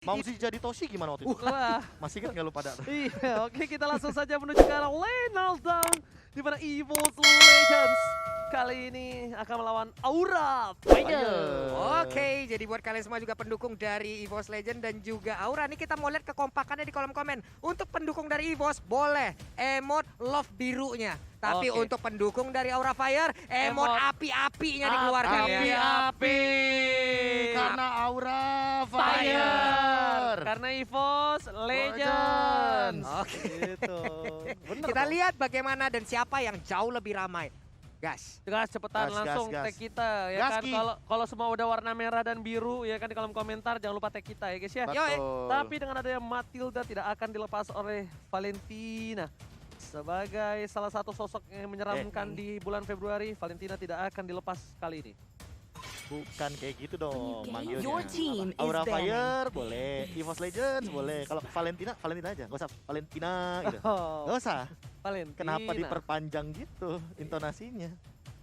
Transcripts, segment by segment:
Mau sih jadi Toshi gimana waktu itu? Wah, Masih kan nggak lu pada? iya, oke kita langsung saja menuju ke arah Lane Down di mana EVOS Legends kali ini akan melawan Aura Fire. Oke, jadi buat kalian semua juga pendukung dari EVOS Legend dan juga Aura, nih kita mau lihat kekompakannya di kolom komen. Untuk pendukung dari EVOS boleh emot love birunya. Tapi Oke. untuk pendukung dari Aura Fire, emot api-apinya dikeluarkan ya. Api-api karena Aura Fire. Karena EVOS Legends. Oke. Gitu. Bener Kita dong. lihat bagaimana dan siapa yang jauh lebih ramai. Gas. Gas cepetan Gas, langsung gas. tag kita ya Gas, kan. Ki. Kalau semua udah warna merah dan biru ya kan di kolom komentar jangan lupa tag kita ya guys ya. Betul. Tapi dengan adanya Matilda tidak akan dilepas oleh Valentina. Sebagai salah satu sosok yang menyeramkan di bulan Februari, Valentina tidak akan dilepas kali ini. Bukan kayak gitu dong manggilnya. Your team is Aura banning. Fire boleh, EVOS Legends boleh. Kalau Valentina aja, nggak usah Valentina gitu. Oh, Nggak usah. Valentina. Kenapa diperpanjang gitu intonasinya?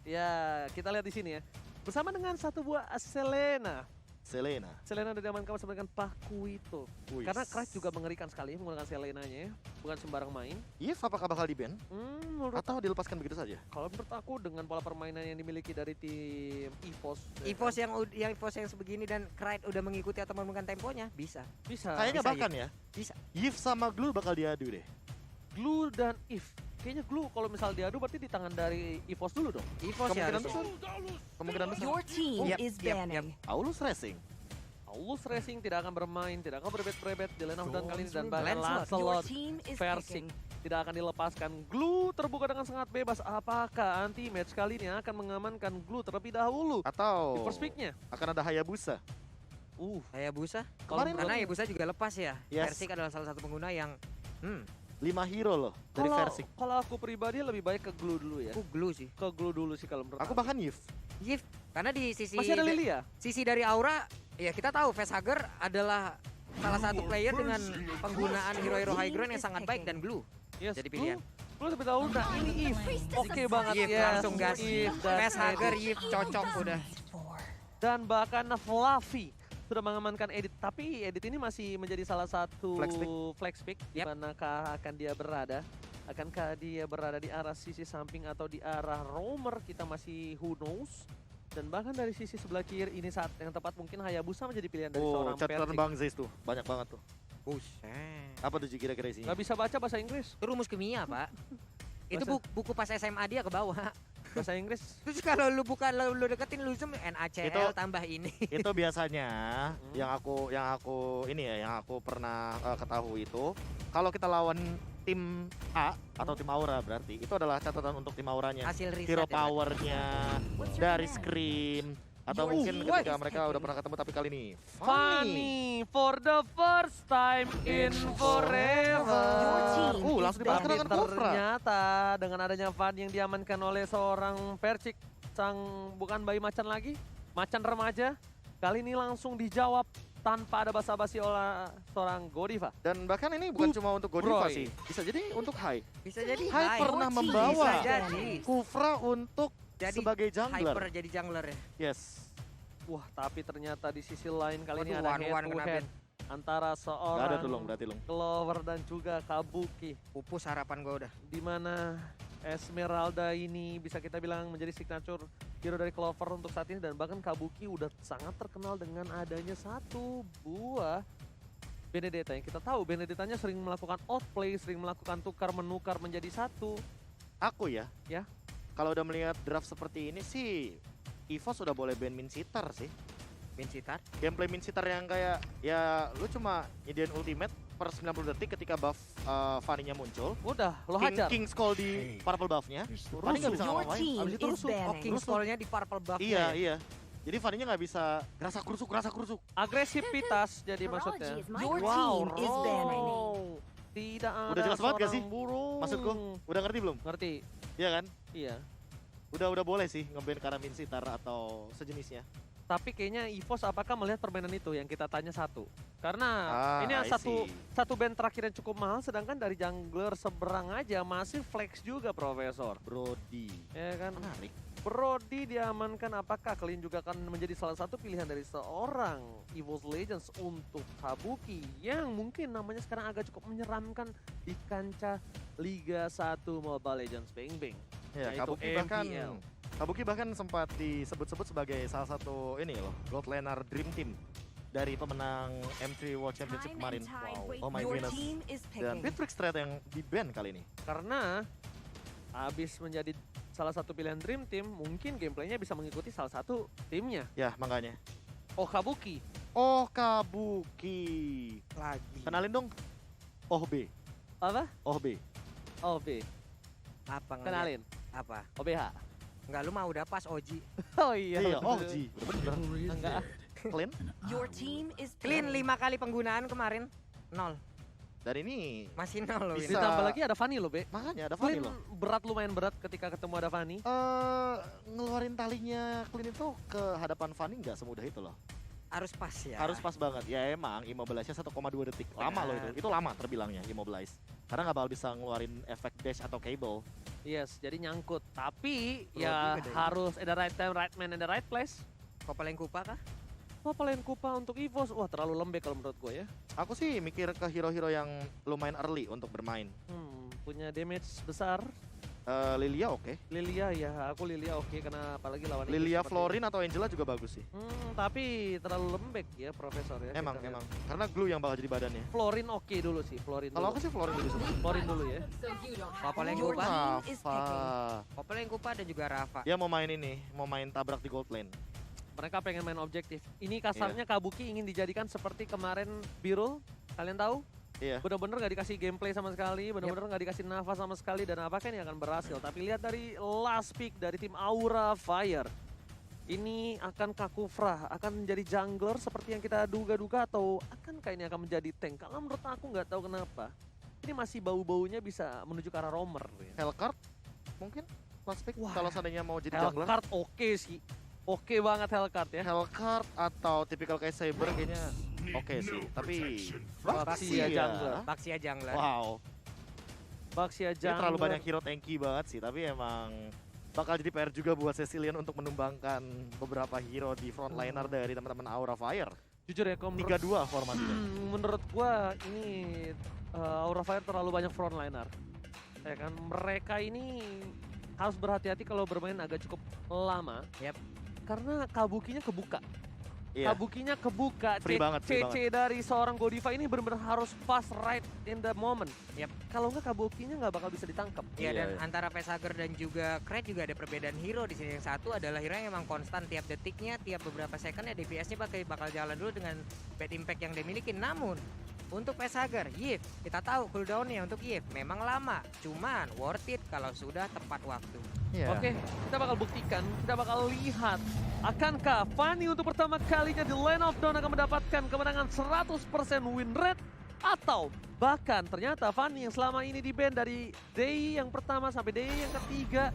Ya, kita lihat di sini ya. Bersama dengan satu buah Selena. Selena. Selena udah diamankan bersama dengan Pakuito. Wih. Karena Crash juga mengerikan sekali menggunakan Selenanya ya. Bukan sembarang main. Yves apakah bakal di-ban? Menurut Atau dilepaskan begitu saja? Kalau menurut aku dengan pola permainan yang dimiliki dari tim EVOS, EVOS yang sebegini dan Krite udah mengikuti atau menemukan temponya, bisa. bisa. Kayaknya bisa, bahkan ya. Bisa. Yves sama Glue bakal diadu deh. Glue dan Eve. Kayaknya Glue kalau misal diadu berarti di tangan dari EVOS dulu dong. EVOS ya Kemungkinan harusnya. besar. Kemungkinan besar. Your team Yep, is yep, banning. Aulus Racing. Aulus Racing tidak akan bermain, tidak akan berebet-berebet di lane of down kali ini dan bahkan Lancelot. Your Lancelot team is Versing picking. tidak akan dilepaskan. Glue terbuka dengan sangat bebas. Apakah anti match kali ini akan mengamankan Glue terlebih dahulu? Di Atau first pick-nya. akan ada Hayabusa. Hayabusa. Kemarin Karena Hayabusa juga lepas ya. Yes. Persik adalah salah satu pengguna yang 5 hero loh dari Versik. Kalau aku pribadi lebih baik ke Glue dulu ya. aku glue sih. Ke Glue dulu sih kalau menurut Aku bahkan Yves. Yif, karena di sisi Masih ada Lilia? sisi dari Aura, ya kita tahu Facehugger adalah salah satu player dengan penggunaan hero-hero high ground yang sangat baik dan glue. Yes, Jadi pilihan. Glue terlebih dahulu. Nah ini Eve. Oke banget Yif ya. langsung gas. Eve dan Facehugger Edit. Yif cocok udah. Dan bahkan Fluffy sudah mengamankan Edit. Tapi Edit ini masih menjadi salah satu flex pick. Di Yep. manakah akan dia berada? Akankah dia berada di arah sisi samping atau di arah roamer? Kita masih who knows. Dan bahkan dari sisi sebelah kiri ini saat yang tepat mungkin Hayabusa menjadi pilihan dari Oh, seorang catatan Persik. Bang Zeus tuh. Banyak banget tuh. Buset. Apa tuh Ji, kira-kira isinya? Gak bisa baca bahasa Inggris. Itu rumus kimia, Pak. Itu Bahasa- buku pas SMA dia ke bawah. Bahasa Inggris. Terus kalau lu bukan lu deketin lu zoom NaCl Itu- tambah ini. Itu biasanya yang aku pernah ketahui itu kalau kita lawan tim A atau tim Aura berarti itu adalah catatan untuk tim Auranya. Hasil riset. Hero ya, Pak. powernya dari scream atau Your mungkin team ketika is mereka udah pernah ketemu tapi kali ini Funny for the first time in forever. Your team langsung is dibalaskan Tapi dengan Kofra. ternyata dengan adanya Fanny yang diamankan oleh seorang Persik, sang bukan bayi macan lagi, macan remaja, kali ini langsung dijawab tanpa ada basa-basi oleh seorang Godiva. Dan bahkan ini bukan cuma untuk Godiva Broy. sih, bisa jadi untuk Hai. Bisa jadi Hai high. pernah Your team membawa Bisa is jadi. banning. Kufra untuk Jadi sebagai jungler. hyper jadi jungler ya. Yes. Wah, tapi ternyata di sisi lain kali ini Waduh, ada one-one head to kena head ban. antara Gak ada seorang tuh Long, berarti Long. Clover dan juga Kabuki. Pupus harapan gua udah. Di mana Esmeralda ini bisa kita bilang menjadi signature hero dari Clover untuk saat ini dan bahkan Kabuki udah sangat terkenal dengan adanya satu buah Benedetta yang kita tahu Benedettanya sering melakukan outplay, sering melakukan tukar menukar menjadi satu. Aku ya. Ya. Kalau udah melihat draft seperti ini sih, EVOS sudah boleh ban Min Sitar sih. Vincitar. Gameplay Min Sitar yang kayak ya lu cuma nyediain ultimate per 90 detik ketika buff Fanny-nya muncul. Udah, lo King, hajar. King Skull di purple buff-nya. Fanny nggak bisa Your ngapa-ngapain. team Abis itu is rusuh. banning. King Skull-nya di purple buff. Iya, iya. Jadi Fanny-nya nggak bisa gerasa kurusuk. Agresivitas jadi maksudnya. Your Wow, team is banning. Tidak ada Udah jelas banget gak seorang sih? burung. Maksudku, udah ngerti belum? Ngerti, Iya kan? iya. Udah boleh sih nge-ban karena Min Sitar atau sejenisnya. Tapi kayaknya EVOS apakah melihat permainan itu yang kita tanya satu? Karena ini yang I see. satu band terakhir yang cukup mahal, sedangkan dari jungler seberang aja masih flex juga Profesor. Brody. Ya kan? Menarik. Brody diamankan, apakah kalian juga akan menjadi salah satu pilihan dari seorang EVOS Legends untuk Kabuki yang mungkin namanya sekarang agak cukup menyeramkan di kancah Liga 1 Mobile Legends Bang. Ya, Yaitu MPL. Kabuki bahkan sempat disebut-sebut sebagai salah satu ini loh, Gold Laner Dream Team dari pemenang M3 World Championship kemarin. Wow, oh my goodness. Dan Pitfrix ternyata yang di-ban kali ini. Karena habis menjadi salah satu pilihan Dream Team, mungkin gameplaynya bisa mengikuti salah satu timnya. Ya, makanya. Oh, Kabuki. Oh, Kabuki. Lagi. Kenalin dong. Oh B. Apa? Oh B. OB. Apa ngeliat? Kenalin. Apa? OBH. Enggak, lu mah udah pas Oji. Oh iya. Iya, betul. oh G. Bener. Enggak. Clean. Your team is Clean 5 kali penggunaan kemarin. 0. Dan ini Masih 0 loh. Bisa. Win. Ditambah lagi ada Fanny loh, Be. makanya ada Fanny Clean loh. berat, lumayan berat ketika ketemu ada Fanny. Ngeluarin talinya Clean itu ke hadapan Fanny nggak semudah itu loh. Harus pas ya. Harus pas banget. Ya emang immobilize-nya 1,2 detik. Lama loh itu. Itu lama terbilangnya immobilize. Karena nggak bakal bisa ngeluarin efek dash atau cable. Yes, jadi nyangkut. Tapi Brody ya gede. harus at the right time, right man, at the right place. Kopeleng Kupa kah? Papalayan Kupa untuk EVOS, wah terlalu lembek kalau menurut gue ya. Aku sih mikir ke hero-hero yang lumayan early untuk bermain. Punya damage besar. Lilia oke. Lilia ya, aku Lilia oke karena apalagi lawan Lilia, seperti- Florin atau Angela juga bagus sih. Tapi terlalu lembek ya Profesor ya. Emang, kita lihat. emang. Karena glue yang bakal jadi badannya. Florin oke dulu sih, Florin Kalau dulu. aku sih Florin lebih suka. Florin dulu ya. Kopeleng Your Kupa. team is Rafa. Kopeleng Kupa dan juga Rafa. Dia mau main ini, mau main tabrak di gold lane. Mereka pengen main objektif. Ini kasarnya Kabuki ingin dijadikan seperti kemarin Birul, kalian tahu? Iya. Bener-bener gak dikasih gameplay sama sekali, bener-bener gak dikasih nafas sama sekali, dan apakah ini akan berhasil? Tapi lihat dari last pick dari tim Aura Fire. Ini akan Kakufra, akan menjadi jungler seperti yang kita duga-duga, atau akankah ini akan menjadi tank? Kalau menurut aku nggak tahu kenapa. Ini masih bau-baunya bisa menuju ke arah roamer. Ya. Hellcard mungkin last pick Wah. kalau seandainya mau jadi jungler. Hellcard oke sih. Oke banget Hellcard ya. Hellcard atau tipikal kayak Saber kayaknya oke sih. Tapi Baxia jungler. Baxia jungler. Wow. Baxia Ini jungler. terlalu banyak hero tanky banget sih. Tapi emang bakal jadi PR juga buat Cecilian untuk menumbangkan beberapa hero di frontliner dari teman-teman Aura Fire. Jujur ya, kalau menurut 3-2 formasinya. menurut gua ini Aura Fire terlalu banyak frontliner. Ya kan, mereka ini harus berhati-hati kalau bermain agak cukup lama. Yap. Karena Kabukinya kebuka. Iya. Kabukinya kebuka. Free banget, free CC dari seorang Godiva ini benar-benar harus fast right in the moment. Yap. Kalau nggak Kabukinya nggak bakal bisa ditangkap. Iya, dan Iya. antara Facehugger dan juga Krait juga ada perbedaan hero di sini. Yang satu adalah hero yang emang konstan tiap detiknya, tiap beberapa second ya DPS-nya bakal jalan dulu dengan bad impact yang dia miliki. Namun untuk Facehugger, Yif, kita tahu cooldown-nya untuk Yif memang lama, cuman worth it kalau sudah tepat waktu. Iya. Oke, kita bakal buktikan, kita bakal lihat akankah Fanny untuk pertama kalinya di Lane of Dawn akan mendapatkan kemenangan 100% win rate, atau bahkan ternyata Fanny yang selama ini di ban dari day yang pertama sampai day yang ketiga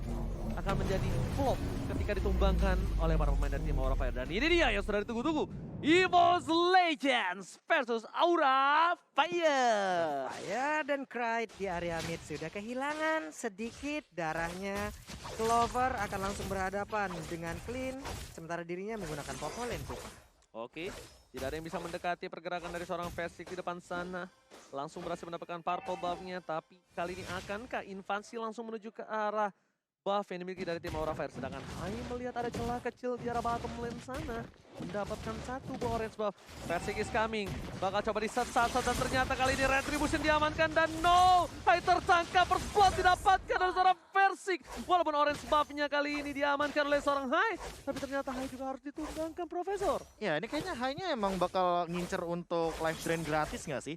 akan menjadi flop ketika ditumbangkan oleh para pemain dari tim Aura Fire. Dan ini dia yang sudah ditunggu-tunggu, EVOS Legends versus Aura Fire. Fire dan Krait di area mid sudah kehilangan sedikit darahnya. Clover akan langsung berhadapan dengan Clean, sementara dirinya menggunakan Pokolin Kupa. Oke, tidak ada yang bisa mendekati pergerakan dari seorang Versik di depan sana. Langsung berhasil mendapatkan purple buff-nya, tapi kali ini akankah invasi langsung menuju ke arah buff yang dimiliki dari tim Aura Fire. Sedangkan Hai melihat ada celah kecil di arah bottom lane sana, mendapatkan satu buah orange buff. Versik is coming, bakal coba di-set-set, dan ternyata kali ini Retribution diamankan, dan no! Hai tertangkap, first blood didapatkan oleh seorang Versik. Walaupun orange buff-nya kali ini diamankan oleh seorang Hai, tapi ternyata Hai juga harus ditumbangkan, Profesor. Ya, ini kayaknya high-nya emang bakal ngincer untuk life drain gratis nggak sih?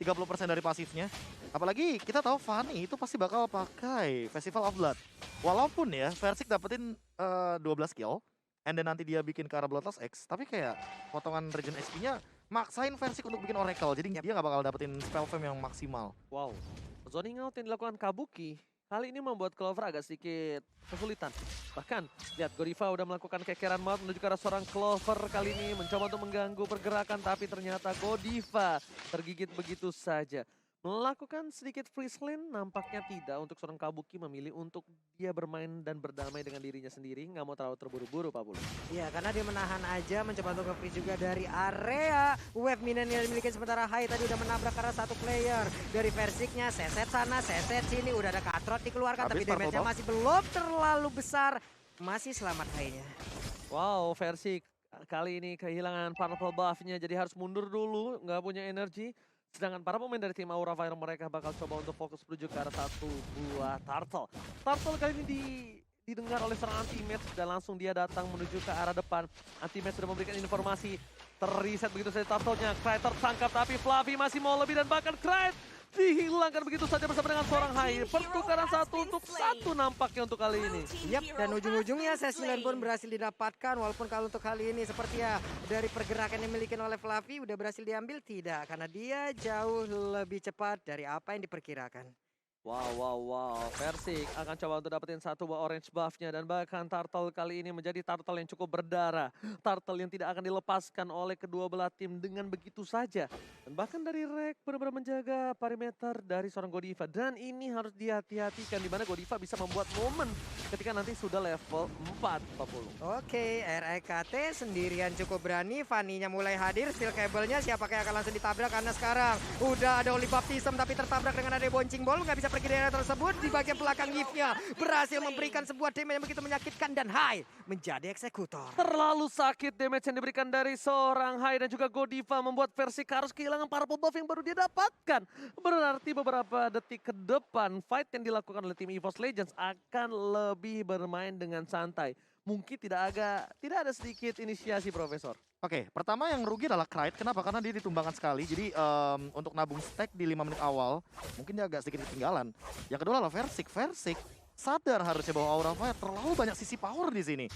30% dari pasifnya. Apalagi kita tahu Fanny itu pasti bakal pakai Festival of Blood. Walaupun ya, Versik dapetin 12 kill, and then nanti dia bikin ke arah Bloodlust X, tapi kayak potongan regen HP-nya maksain Versik untuk bikin Oracle, jadi dia nggak bakal dapetin spell fame yang maksimal. Wow, zoning out yang dilakukan Kabuki kali ini membuat Clover agak sedikit kesulitan. Bahkan, lihat Godiva udah melakukan kekeran maut menuju ke arah seorang Clover kali ini, mencoba untuk mengganggu pergerakan, tapi ternyata Godiva tergigit begitu saja. Melakukan sedikit freeze lane nampaknya tidak untuk seorang Kabuki memilih untuk dia bermain dan berdamai dengan dirinya sendiri. Nggak mau terlalu terburu-buru Pak Bulu. Iya, karena dia menahan aja, mencoba untuk nge-freeze juga dari area wave minion yang dimiliki, sementara Hai tadi udah menabrak karena satu player. Dari Versiknya, seset sana, seset sini, udah ada Katrot dikeluarkan, Habis tapi damage-nya Purple masih belum terlalu besar. Masih selamat Hai-nya. Wow, Versik kali ini kehilangan purple buff-nya jadi harus mundur dulu, nggak punya energi. Sedangkan para pemain dari tim Aura Fire mereka bakal coba untuk fokus menuju ke arah satu buah turtle. Turtle kali ini didengar oleh seorang anti-match dan langsung dia datang menuju ke arah depan. Anti-match sudah memberikan informasi, terreset begitu saja turtle-nya. Cry tertangkap tapi Fluffy masih mau lebih dan bahkan Cry dihilangkan begitu saja bersama dengan seorang Hai. Pertukaran 1-1 nampaknya untuk kali ini. Yap, dan ujung-ujungnya sesi lane pun berhasil didapatkan, walaupun kalau untuk kali ini seperti ya dari pergerakan yang dimiliki oleh Fluffy udah berhasil diambil, tidak, karena dia jauh lebih cepat dari apa yang diperkirakan. Wow. Versik akan coba untuk dapetin satu buah orange buff-nya dan bahkan Turtle kali ini menjadi Turtle yang cukup berdarah. Turtle yang tidak akan dilepaskan oleh kedua belah tim dengan begitu saja. Dan bahkan dari Rek benar-benar menjaga perimeter dari seorang Godiva. Dan ini harus dihati-hatikan di mana Godiva bisa membuat momen ketika nanti sudah level 4, 40. Oke, REKT sendirian cukup berani, Fanny-nya mulai hadir, steel cable-nya siapakah yang akan langsung ditabrak karena sekarang udah ada Holy Baptism tapi tertabrak dengan ada boncing ball, nggak bisa pergi dari area tersebut. Di bagian belakang Yves-nya berhasil memberikan sebuah damage yang begitu menyakitkan dan Hai menjadi eksekutor. Terlalu sakit damage yang diberikan dari seorang Hai dan juga Godiva membuat Versik harus kehilangan purple buff yang baru dia dapatkan. Berarti beberapa detik ke depan fight yang dilakukan oleh tim EVOS Legends akan lebih bermain dengan santai. Mungkin tidak ada sedikit inisiasi Profesor. Oke, pertama yang rugi adalah Krite. Kenapa? Karena dia ditumbangkan sekali. Jadi untuk nabung stack di 5 menit awal, mungkin dia agak sedikit ketinggalan. Yang kedua adalah Versik. Versik sadar harusnya bahwa Aura Fire terlalu banyak sisi power di sini.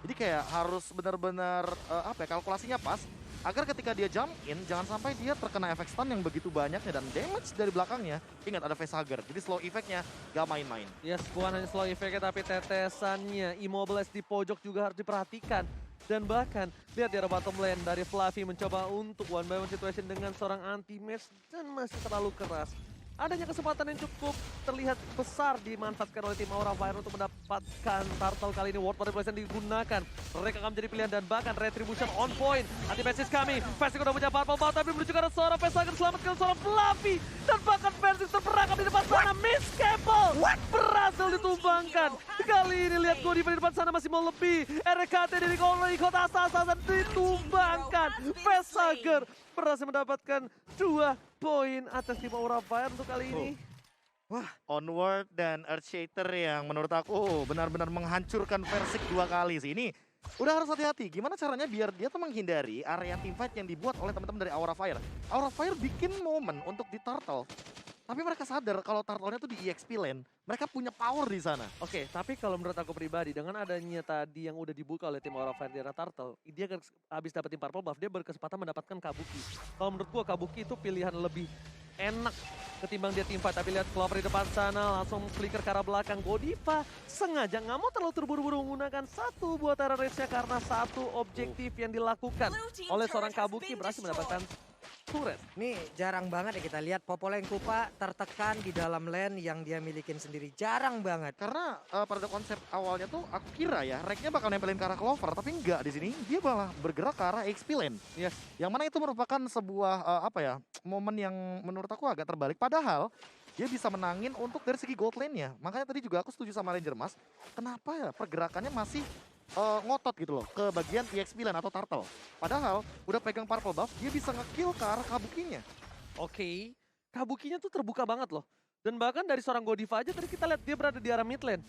Jadi kayak harus benar-benar kalkulasinya pas agar ketika dia jump in jangan sampai dia terkena efek stun yang begitu banyaknya dan damage dari belakangnya. Ingat ada facehugger. Jadi slow effect-nya gak main-main. Yes, bukan hanya slow effect tapi tetesannya immobilize di pojok juga harus diperhatikan. Dan bahkan lihat di arah bottom lane dari Fluffy mencoba untuk one by one situation dengan seorang anti-match dan masih terlalu keras. Adanya kesempatan yang cukup terlihat besar dimanfaatkan oleh tim Aura Fire untuk mendapatkan turtle kali ini. Ward manipulation digunakan. Mereka akan menjadi pilihan dan bahkan retribution on point. Anti-match is coming. Versik udah punya purple buff tapi menuju ke arah seorang Facehugger selamatkan seorang Fluffy. Dan bahkan Versik terperangkap di depan sana. Miss Cable berhasil ditumbangkan. Kali ini lihat Godiva di depan sana masih mau lebih. RKT dari ikut asal-asalan ditumbangkan. Facehugger berhasil mendapatkan 2 poin atas tim Aura Fire untuk kali ini. Wah, Onward dan Earthshaker yang menurut aku benar-benar menghancurkan Versik 2 kali sih. Ini udah harus hati-hati. Gimana caranya biar dia tuh menghindari area teamfight yang dibuat oleh teman-teman dari Aura Fire. Aura Fire bikin momen untuk di Turtle. Tapi mereka sadar kalau Turtle-nya tuh di EXP lane. Mereka punya power di sana. Oke, tapi kalau menurut aku pribadi, dengan adanya tadi yang udah dibuka oleh tim Aura Fire di arah Turtle, dia habis dapetin purple buff, dia berkesempatan mendapatkan Kabuki. Kalau menurut gua Kabuki itu pilihan lebih enak ketimbang dia teamfight. Tapi lihat Clover di depan sana, langsung flicker ke arah belakang. Godiva sengaja nggak mau terlalu terburu-buru menggunakan satu buah terroristnya karena satu objektif yang dilakukan oleh seorang Kabuki berhasil mendapatkan turret. Nih jarang banget ya kita lihat Popoleng Kupa tertekan di dalam lane yang dia milikin sendiri. Jarang banget. Karena pada konsep awalnya tuh aku kira ya Reknya bakal nempelin ke arah Clover, tapi enggak di sini dia malah bergerak ke arah XP lane. Yes. Yang mana itu merupakan sebuah momen yang menurut aku agak terbalik. Padahal dia bisa menangin untuk dari segi gold lane-nya. Makanya tadi juga aku setuju sama Ranger Mas. Kenapa ya pergerakannya masih ngotot gitu loh ke bagian EXP lane atau Turtle. Padahal udah pegang purple buff, dia bisa nge-kill ke arah Kabukinya. Oke, Kabukinya tuh terbuka banget loh. Dan bahkan dari seorang Godiva aja tadi kita lihat dia berada di arah mid lane.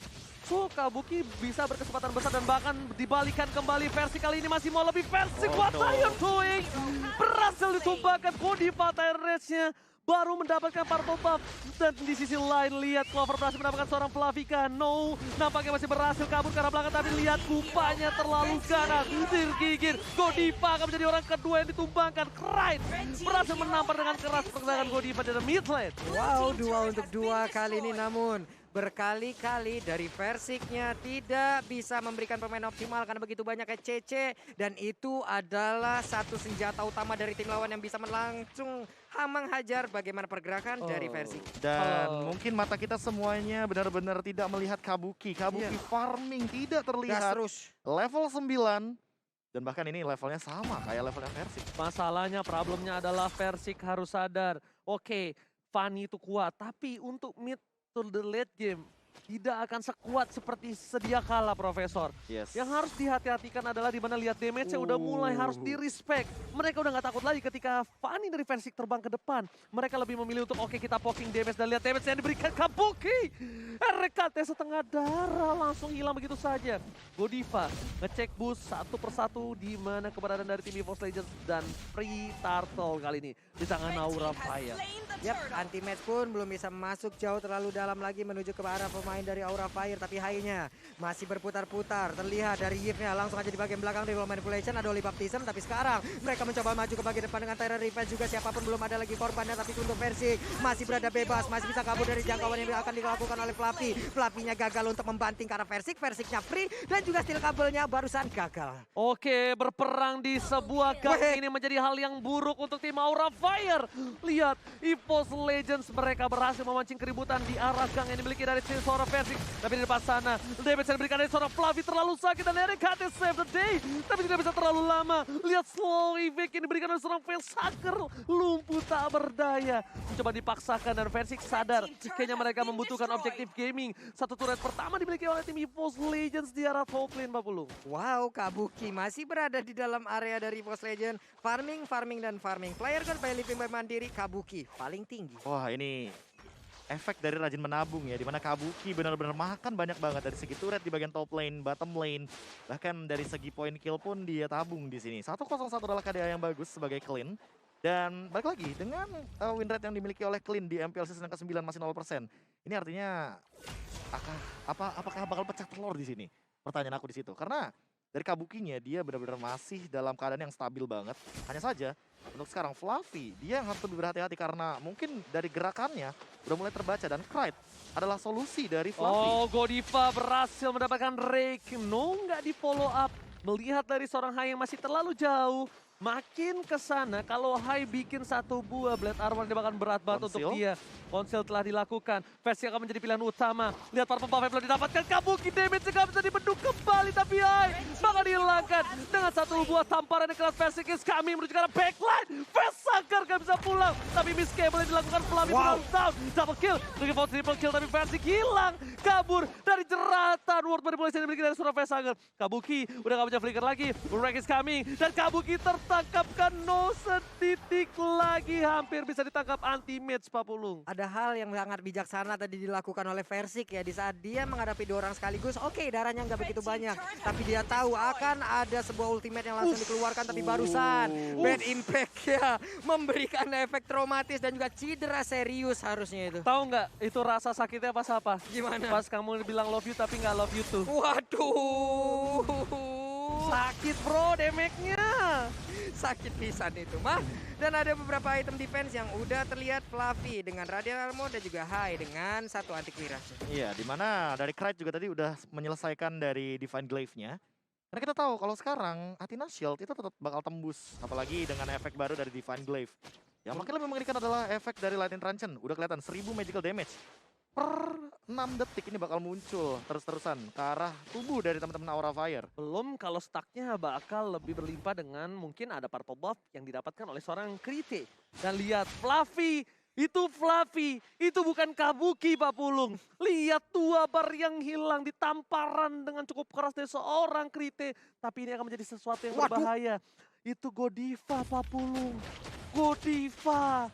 So Kabuki bisa berkesempatan besar dan bahkan dibalikan kembali. Versi kali ini masih mau lebih. Versi what are you doing? Berhasil ditumbangkan Godiva Tyrese-nya. Baru mendapatkan purple buff. Dan di sisi lain lihat Clover berhasil mendapatkan seorang Flavika. No, nampaknya masih berhasil kabur ke arah belakang. Tapi lihat Kupanya terlalu ganas. Tergigir. Godiva akan menjadi orang kedua yang ditumbangkan. Krite berhasil menampar dengan keras pergerakan Godiva dari mid lane. Wow, 2 untuk 2 kali ini namun berkali-kali dari Versiknya tidak bisa memberikan pemain optimal karena begitu banyaknya CC. Dan itu adalah satu senjata utama dari tim lawan yang bisa langsung menghajar bagaimana pergerakan dari Versik. Dan mungkin mata kita semuanya benar-benar tidak melihat Kabuki. Kabuki farming tidak Gas terlihat. terus. Level 9. Dan bahkan ini levelnya sama kayak levelnya Versik. Masalahnya, problemnya adalah Versik harus sadar. Oke, Fanny itu kuat, tapi untuk mid to the late game tidak akan sekuat seperti sedia kala, Profesor. Yes. Yang harus dihati-hatikan adalah di mana lihat damage-nya udah mulai harus di-respect. Mereka udah nggak takut lagi ketika Fanny dari Versik terbang ke depan. Mereka lebih memilih untuk oke, kita poking damage dan lihat damage yang diberikan Kabuki. RKT setengah darah langsung hilang begitu saja. Godiva ngecek boost satu persatu di mana keberadaan dari tim EVOS Legends dan Free Turtle kali ini di tangan Aura Fire. Yap, anti-match pun belum bisa masuk jauh terlalu dalam lagi menuju ke arah pemain dari Aura Fire. Tapi high-nya masih berputar-putar. Terlihat dari Yves-nya langsung aja di bagian belakang dari Manipulation. Ada Oli Baptism, tapi sekarang mereka mencoba maju ke bagian depan dengan Tyrant Revenge juga. Siapapun belum ada lagi korbannya, tapi untuk Versik masih berada bebas. Masih bisa kabur dari jangkauan yang akan dilakukan oleh Fluffy. Fluffy-nya gagal untuk membanting ke arah Versik. Versiknya free dan juga steal kabelnya barusan gagal. Oke, berperang di sebuah gang ini menjadi hal yang buruk untuk tim Aura Fire. Lihat, EVOS Legends mereka berhasil memancing keributan di arah gang yang dimiliki dari seorang Versik. Tapi di depan sana, damage yang diberikan dari seorang Fluffy terlalu sakit dan RKT save the day. Tapi tidak bisa terlalu lama. Lihat slow evict yang diberikan oleh seorang Facehacker. Lumpuh tak berdaya. Mencoba dipaksakan dan Versik sadar. Kayaknya mereka membutuhkan objektif gaming. Satu turret pertama dimiliki oleh tim EVOS Legends di arah top lane 40. Wow, Kabuki masih berada di dalam area dari EVOS Legend. Farming, dan farming. Player God by Living by Mandiri, Kabuki paling tinggi. Wah, ini efek dari rajin menabung ya, dimana Kabuki benar-benar makan banyak banget dari segi turret di bagian top lane, bottom lane, bahkan dari segi point kill pun dia tabung di sini. 101 adalah KDA yang bagus sebagai clean. Dan balik lagi dengan win rate yang dimiliki oleh clean di MPL season ke-9 masih 0%. Ini artinya apakah bakal pecah telur di sini? Pertanyaan aku di situ. Karena dari Kabukinya dia benar-benar masih dalam keadaan yang stabil banget. Hanya saja untuk sekarang Fluffy dia yang harus lebih berhati-hati karena mungkin dari gerakannya udah mulai terbaca dan Krite adalah solusi dari Fluffy. Oh, Godiva berhasil mendapatkan rake. No, nggak di follow up. Melihat dari seorang Hai yang masih terlalu jauh. Makin ke sana kalau Hai bikin satu buah Blade Armor dia bahkan berat banget untuk dia. Konsil telah dilakukan. Versi akan menjadi pilihan utama. Lihat para pembuff yang belum didapatkan. Kabuki damage nggak bisa dibendung kembali. Tapi Hai bakal dihilangkan dengan satu buah tamparan yang keras. Versi is kami menuju ke arah backline. Facehacker nggak bisa pulang. Tapi miscue boleh dilakukan Fluffy down. Double kill. Looking for triple kill tapi Versi hilang. Kabur dari jeratan World Manipulation yang dimiliki dari seorang Facehacker. Kabuki udah nggak bisa flicker lagi. Rank is coming. Dan Kabuki tertangkapkan no setitik lagi. Hampir bisa ditangkap anti-match Pak Pulung. Ada hal yang sangat bijaksana tadi dilakukan oleh Versik ya. Di saat dia menghadapi dua orang sekaligus, oke, darahnya nggak begitu banyak. Tapi dia tahu akan ada sebuah ultimate yang langsung dikeluarkan. Tapi barusan bad impact ya. Memberikan efek traumatis dan juga cedera serius harusnya itu. Tahu nggak itu rasa sakitnya pas apa? Gimana? Pas kamu bilang love you tapi nggak love you too. Waduh. Sakit bro damage-nya. Sakit pisan itu mah. Dan ada beberapa item defense yang udah terlihat Fluffy dengan Radiant Armor dan juga Hai dengan satu anti clearance. Iya, dimana dari Krite juga tadi udah menyelesaikan dari Divine Glaive-nya. Karena kita tahu kalau sekarang Athena Shield itu tetap bakal tembus. Apalagi dengan efek baru dari Divine Glaive. Yang makin lebih mengerikan adalah efek dari Lightning Truncheon. Udah kelihatan 1000 magical damage. Per 6 detik ini bakal muncul terus-terusan ke arah tubuh dari teman-teman Aura Fire. Belum kalau stacknya bakal lebih berlimpah dengan mungkin ada purple buff yang didapatkan oleh seorang Krite. Dan lihat Fluffy, itu bukan Kabuki Pak Pulung. Lihat dua bar yang hilang ditamparan dengan cukup keras dari seorang Krite. Tapi ini akan menjadi sesuatu yang berbahaya. Itu Godiva Pak Pulung. Godiva.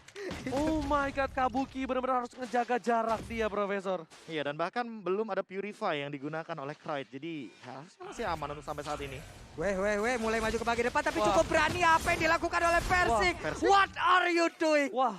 Oh my god, Kabuki benar-benar harus ngejaga jarak dia, Profesor. Iya, dan bahkan belum ada Purify yang digunakan oleh Krite. Jadi harusnya masih aman untuk sampai saat ini. Weh, mulai maju ke bagian depan tapi cukup berani apa yang dilakukan oleh Versik. What are you doing? Wah,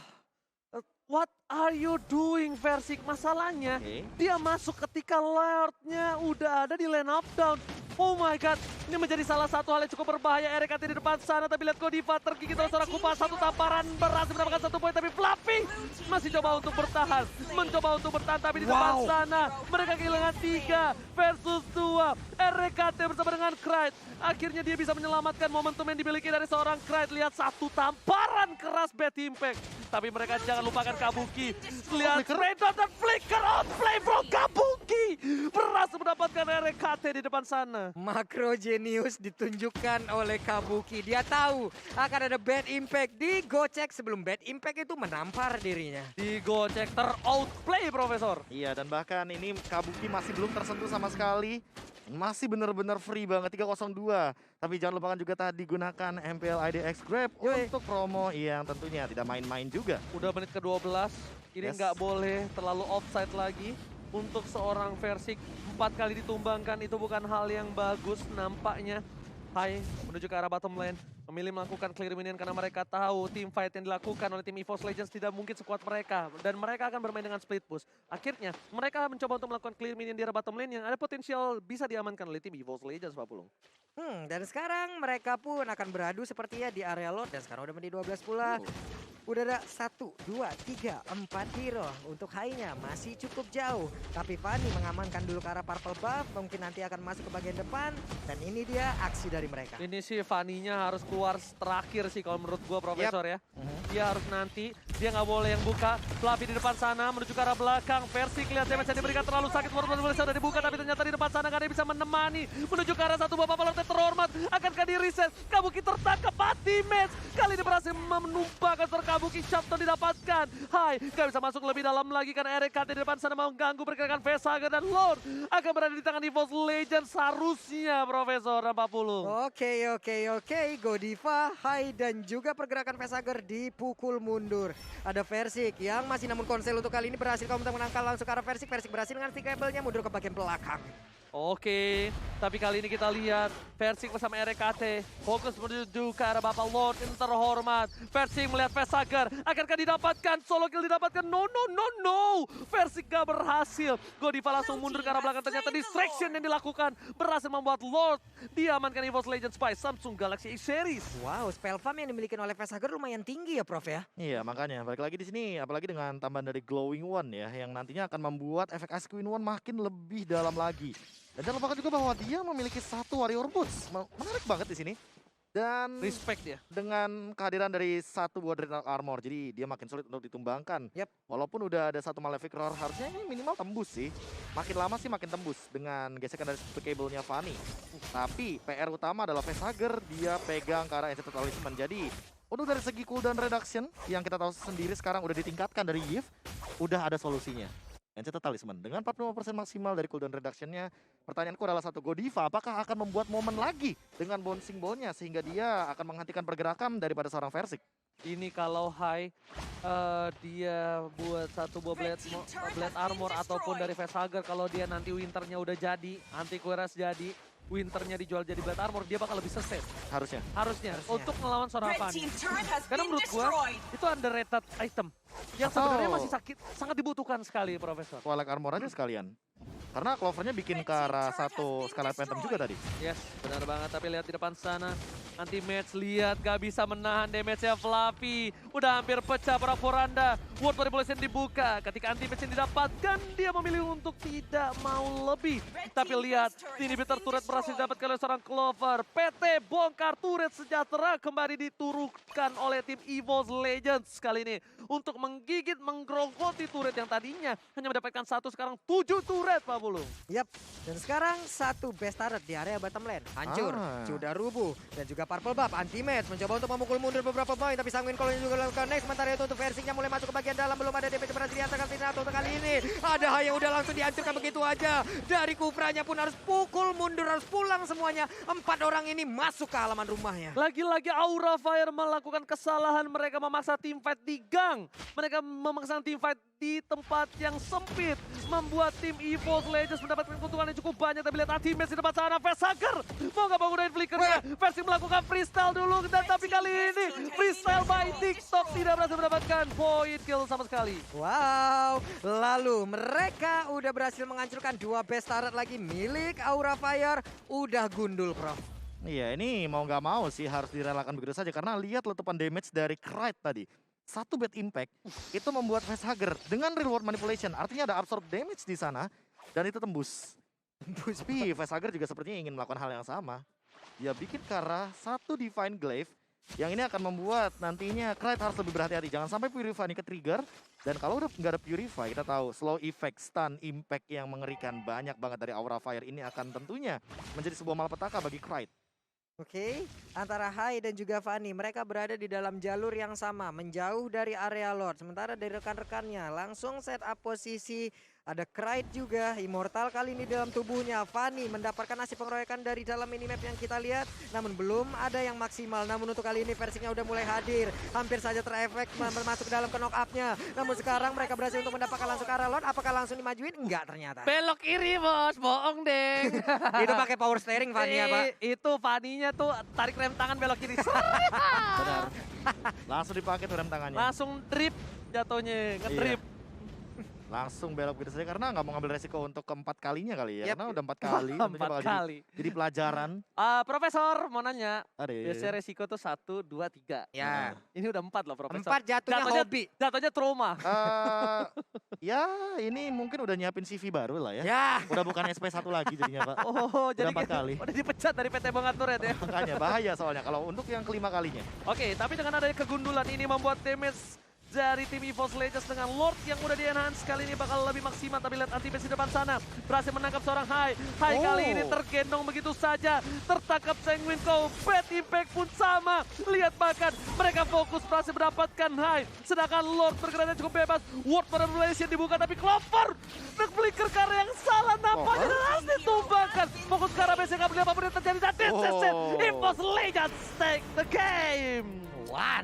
what are you doing Versik? Masalahnya dia masuk ketika Lordnya udah ada di lane up down. Oh my god, Ini menjadi salah satu hal yang cukup berbahaya RKT di depan sana. Tapi lihat Godiva tergigit oleh seorang Kupas. Satu tamparan berhasil mendapatkan 1 poin. Tapi Fluffy masih coba untuk bertahan. Mencoba untuk bertahan tapi di depan sana. Mereka kehilangan 3 versus 2. RKT bersama dengan Kride. Akhirnya dia bisa menyelamatkan momentum yang dimiliki dari seorang Kride. Lihat satu tamparan keras Bad Impact. Tapi mereka jangan lupakan Kabuki. Lihat Straight Dot dan Flicker Outplay from Kabuki. Berhasil mendapatkan RKT di depan sana. Makro Genius ditunjukkan oleh Kabuki. Dia tahu akan ada Bad Impact. Digocek sebelum Bad Impact itu menampar dirinya. Digocek ter-outplay Profesor. Iya, dan bahkan ini Kabuki masih belum tersentuh sama sekali. Masih benar-benar free banget 302. Tapi jangan lupakan juga tadi gunakan MPL IDX Grab untuk promo yang tentunya tidak main-main juga. Udah menit ke-12. Ini Yes. nggak boleh terlalu offside lagi. Untuk seorang Versik 4 kali ditumbangkan itu bukan hal yang bagus nampaknya. Hai menuju ke arah bottom lane. Memilih melakukan clear minion karena mereka tahu team fight yang dilakukan oleh tim EVOS Legends tidak mungkin sekuat mereka. Dan mereka akan bermain dengan split push. Akhirnya mereka mencoba untuk melakukan clear minion di arah bottom lane yang ada potensial bisa diamankan oleh tim EVOS Legends, Pak Pulung. Dan sekarang mereka pun akan beradu sepertinya di area lord. Dan sekarang udah menit 12 pula. Udah ada 1, 2, 3, 4 hero. Untuk high-nya masih cukup jauh. Tapi Fanny mengamankan dulu ke arah purple buff. Mungkin nanti akan masuk ke bagian depan. Dan ini dia aksi dari mereka. Ini sih Fanny-nya harus keluar terakhir sih kalau menurut gua Profesor ya. Dia harus nanti, dia nggak boleh yang buka. Fluffy di depan sana menuju ke arah belakang. Versi lihat damage yang diberikan terlalu sakit. Walaupun sudah dibuka tapi ternyata di depan sana nggak ada yang bisa menemani. Menuju ke arah satu bapak balon terhormat. Akankah di reset? Kabuki tertangkap mati match. Kali ini berhasil menumpahkan Kabuki shutdown didapatkan. Hai, nggak bisa masuk lebih dalam lagi karena RKT di depan sana mau ganggu pergerakan Vesaga dan Lord akan berada di tangan EVOS Legends seharusnya Profesor 40. Oke. Godiva, Hai dan juga pergerakan Vesager dipukul mundur. Ada Versik yang masih namun konsel untuk kali ini berhasil untuk menangkal langsung ke arah Versik. Versik berhasil dengan stickable-nya mundur ke bagian belakang. Oke, tapi kali ini kita lihat Versik bersama RKT fokus menuju ke arah Bapak Lord yang terhormat. Versik melihat Vesager, akankah didapatkan? Solo kill didapatkan? No. Versik gak berhasil. Godiva langsung mundur ke arah belakang. Ternyata distraction yang dilakukan berhasil membuat Lord diamankan EVOS Legends by Samsung Galaxy A Series. Wow, spell farm yang dimiliki oleh Vesager lumayan tinggi ya Prof ya. Iya, makanya balik lagi di sini apalagi dengan tambahan dari Glowing One ya yang nantinya akan membuat efek Ice Queen One makin lebih dalam lagi. Dan jangan lupakan juga bahwa dia memiliki 1 Warrior Boots. Menarik banget di sini. Dan Respect dia. dengan kehadiran dari 1 buah Dreadnought Armor, jadi dia makin sulit untuk ditumbangkan. Yep. Walaupun udah ada 1 Malefic Roar, harusnya ini minimal tembus sih. Makin lama sih makin tembus dengan gesekan dari cable-nya Fanny. Tapi PR utama adalah Vesager, dia pegang ke arah Enchanted Talisman. Jadi untuk dari segi cooldown reduction yang kita tahu sendiri sekarang udah ditingkatkan dari Yves, udah ada solusinya. Enchanted Talisman dengan 45% maksimal dari cooldown reduction-nya. Pertanyaanku adalah satu, Godiva apakah akan membuat momen lagi dengan bouncing ball-nya sehingga dia akan menghentikan pergerakan daripada seorang Versik? Ini kalau Hai dia buat 1 buah blade armor ataupun dari Vesager, kalau dia nanti winternya udah jadi, anti kueras jadi, winternya dijual jadi blade armor, dia bakal lebih safe. Harusnya. Untuk melawan seorang Fanny. Karena menurut gua itu underrated item yang sebenarnya masih sangat dibutuhkan sekali Profesor. Twilight Armor aja sekalian. Karena Clovernya bikin ke arah 1 Scarlet Phantom juga tadi. Yes, benar banget. Tapi lihat di depan sana, anti-match lihat gak bisa menahan damage-nya Fluffy. Udah hampir pecah para Poranda. World Manipulation dibuka. Ketika anti-match yang didapatkan, dia memilih untuk tidak mau lebih. Tapi lihat, inhibitor turret berhasil didapatkan oleh seorang Clover. PT bongkar turret sejahtera kembali diturunkan oleh tim EVOS Legends kali ini. Untuk menggigit, menggerogoti turret yang tadinya hanya mendapatkan 1, sekarang 7 turret Pak Bulung. Yap, dan sekarang 1 best turret di area bottom lane. Hancur, sudah rubuh. Dan juga purple buff, anti-match. Mencoba untuk memukul mundur beberapa poin. Tapi Sanguine Call juga lakukan next. Sementara itu untuk Versiknya mulai masuk ke bagian dalam. Belum ada damage berhasil diantarkan Tinato untuk kali ini. Ada Hai yang udah langsung dihancurkan begitu aja. Dari Kufranya pun harus pukul mundur, harus pulang semuanya. 4 orang ini masuk ke halaman rumahnya. Lagi-lagi Aura Fire melakukan kesalahan. Mereka memaksa team fight di gang. Mereka memaksa team fight di tempat yang sempit. Membuat tim EVOS Legends mendapatkan keuntungan yang cukup banyak. Tapi lihat anti-match di depan sana. Vesager mau gak bangunin flickernya. Versi melakukan freestyle dulu. Dan tapi kali ini freestyle by TikTok tidak berhasil mendapatkan point kill sama sekali. Wow, lalu mereka udah berhasil menghancurkan 2 best turret lagi milik Aura Fire. Udah gundul Prof. Iya, ini mau nggak mau sih harus direlakan begitu saja karena lihat letupan damage dari Krite tadi. Satu bad impact itu membuat facehugger dengan reward manipulation. Artinya ada absorb damage di sana dan itu tembus. Tapi facehugger juga sepertinya ingin melakukan hal yang sama. Dia bikin ke arah satu Divine Glaive yang ini akan membuat nantinya Krite harus lebih berhati-hati. Jangan sampai Purify ini ke-trigger. Dan kalau udah nggak ada Purify, kita tahu slow effect, stun, impact yang mengerikan banyak banget dari Aura Fire ini akan tentunya menjadi sebuah malapetaka bagi Krite. Oke, antara Hai dan juga Fanny, mereka berada di dalam jalur yang sama, menjauh dari area Lord. Sementara dari rekan-rekannya langsung set up posisi, ada Krite juga, Immortal kali ini dalam tubuhnya. Fanny mendapatkan nasi pengeroyokan dari dalam minimap yang kita lihat, namun belum ada yang maksimal. Namun untuk kali ini versinya udah mulai hadir, hampir saja terefek masuk dalam ke knock up-nya. Namun sekarang mereka berhasil untuk mendapatkan langsung ke arah Lord, apakah langsung dimajuin? Enggak ternyata. Belok kiri bos, bohong deng. Itu pakai power steering Fanny ya Pak. Itu Fanny-nya tuh tarik rem tangan belok kiri. Benar. Langsung dipakai tuh rem tangannya. Langsung drip jatuhnya, ngedrip. Langsung belok begitu saja karena nggak mau ngambil resiko untuk keempat kalinya kali ya. Yep. Karena udah 4 kali. tentunya Empat bakal kali. Jadi pelajaran. Profesor mau nanya, Aduh. biasanya resiko tuh 1, 2, 3. Ya, Ini udah 4 loh Profesor. 4 jatuhnya hobi. Jatuhnya trauma. Ya ini mungkin udah nyiapin CV baru lah ya. Ya. Udah bukan SP1 lagi jadinya Pak. Oh, jadi 4 kali. udah dipecat dari PT Bangat Nuret ya. Makanya bahaya soalnya kalau untuk yang kelima kalinya. Oke, tapi dengan adanya kegundulan ini membuat damage dari tim EVOS Legends dengan Lord yang udah di-enhance kali ini bakal lebih maksimal. Tapi lihat anti-base di depan sana berhasil menangkap seorang Hai. Hai kali ini tergendong begitu saja, tertangkap Sanguine Cow. Bad impact pun sama. Lihat bahkan mereka fokus berhasil mendapatkan Hai, sedangkan Lord bergeraknya cukup bebas. Ward manipulation dibuka tapi Clover nge-flicker ke arah yang salah, nampaknya dan harus ditumbangkan. Fokus ke arah base, nggak boleh apapun yang terjadi dan this is it. EVOS Legends take the game. Wah.